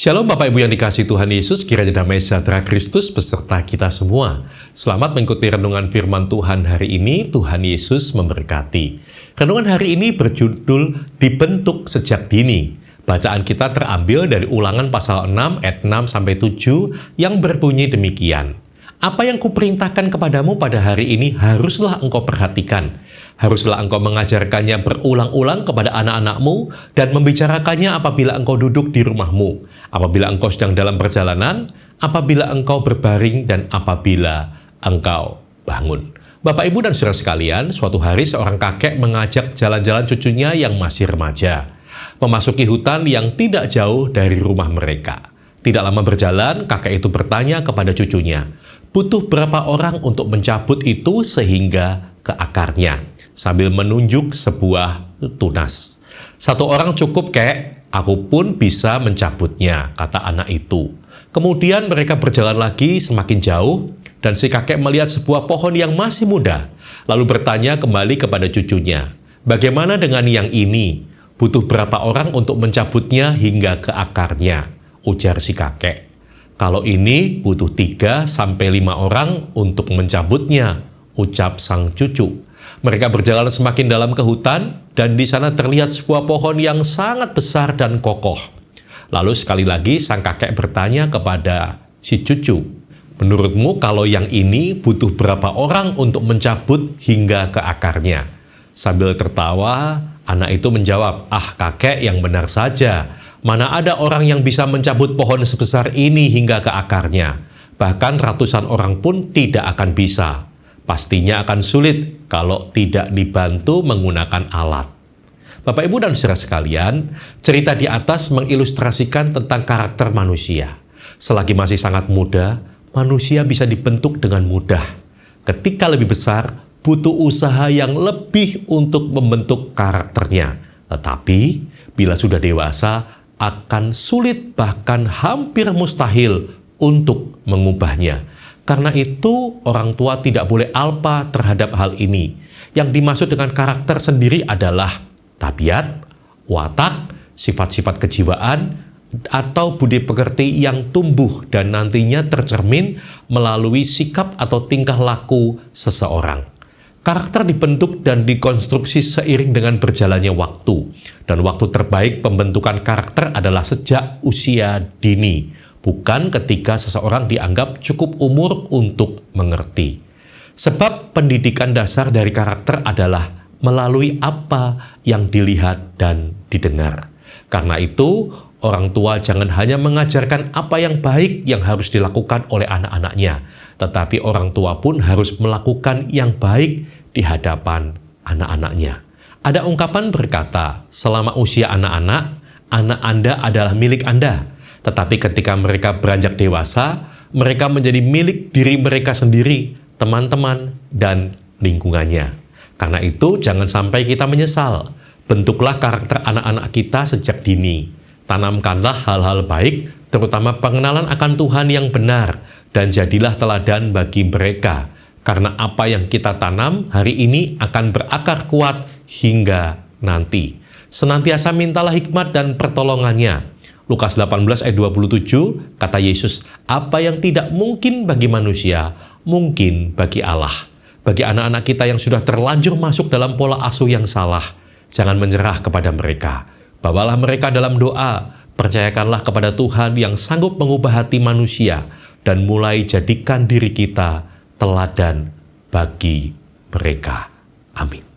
Shalom Bapak Ibu yang dikasihi Tuhan Yesus, kiranya damai sejahtera Kristus beserta kita semua. Selamat mengikuti renungan firman Tuhan hari ini, Tuhan Yesus memberkati. Renungan hari ini berjudul Dibentuk Sejak Dini. Bacaan kita terambil dari Ulangan pasal 6 ayat 6-7 yang berbunyi demikian. Apa yang kuperintahkan kepadamu pada hari ini haruslah engkau perhatikan. Haruslah engkau mengajarkannya berulang-ulang kepada anak-anakmu dan membicarakannya apabila engkau duduk di rumahmu, apabila engkau sedang dalam perjalanan, apabila engkau berbaring, dan apabila engkau bangun. Bapak, Ibu, dan saudara sekalian, suatu hari seorang kakek mengajak jalan-jalan cucunya yang masih remaja, memasuki hutan yang tidak jauh dari rumah mereka. Tidak lama berjalan, kakek itu bertanya kepada cucunya, butuh berapa orang untuk mencabut itu sehingga ke akarnya, sambil menunjuk sebuah tunas. Satu orang cukup, kek, aku pun bisa mencabutnya, kata anak itu. Kemudian mereka berjalan lagi semakin jauh, dan si kakek melihat sebuah pohon yang masih muda, lalu bertanya kembali kepada cucunya, bagaimana dengan yang ini? Butuh berapa orang untuk mencabutnya hingga ke akarnya? Ujar si kakek. Kalau ini butuh 3-5 orang untuk mencabutnya, ucap sang cucu. Mereka berjalan semakin dalam ke hutan, dan di sana terlihat sebuah pohon yang sangat besar dan kokoh. Lalu sekali lagi sang kakek bertanya kepada si cucu, menurutmu kalau yang ini butuh berapa orang untuk mencabut hingga ke akarnya? Sambil tertawa, anak itu menjawab, kakek yang benar saja. Mana ada orang yang bisa mencabut pohon sebesar ini hingga ke akarnya? Bahkan ratusan orang pun tidak akan bisa. Pastinya akan sulit kalau tidak dibantu menggunakan alat. Bapak, Ibu, dan saudara sekalian, cerita di atas mengilustrasikan tentang karakter manusia. Selagi masih sangat muda, manusia bisa dibentuk dengan mudah. Ketika lebih besar, butuh usaha yang lebih untuk membentuk karakternya. Tetapi, bila sudah dewasa, akan sulit bahkan hampir mustahil untuk mengubahnya. Karena itu, orang tua tidak boleh alpa terhadap hal ini. Yang dimaksud dengan karakter sendiri adalah tabiat, watak, sifat-sifat kejiwaan, atau budi pekerti yang tumbuh dan nantinya tercermin melalui sikap atau tingkah laku seseorang. Karakter dibentuk dan dikonstruksi seiring dengan berjalannya waktu. Dan waktu terbaik pembentukan karakter adalah sejak usia dini, bukan ketika seseorang dianggap cukup umur untuk mengerti. Sebab pendidikan dasar dari karakter adalah melalui apa yang dilihat dan didengar. Karena itu, orang tua jangan hanya mengajarkan apa yang baik yang harus dilakukan oleh anak-anaknya, tetapi orang tua pun harus melakukan yang baik di hadapan anak-anaknya. Ada ungkapan berkata, selama usia anak-anak, anak Anda adalah milik Anda. Tetapi ketika mereka beranjak dewasa, mereka menjadi milik diri mereka sendiri, teman-teman, dan lingkungannya. Karena itu, jangan sampai kita menyesal. Bentuklah karakter anak-anak kita sejak dini. Tanamkanlah hal-hal baik, terutama pengenalan akan Tuhan yang benar, dan jadilah teladan bagi mereka. Karena apa yang kita tanam hari ini akan berakar kuat hingga nanti. Senantiasa mintalah hikmat dan pertolongannya. Lukas 18 ayat 27, kata Yesus, apa yang tidak mungkin bagi manusia, mungkin bagi Allah. Bagi anak-anak kita yang sudah terlanjur masuk dalam pola asuh yang salah, jangan menyerah kepada mereka. Bawalah mereka dalam doa, percayakanlah kepada Tuhan yang sanggup mengubah hati manusia, dan mulai jadikan diri kita teladan bagi mereka. Amin.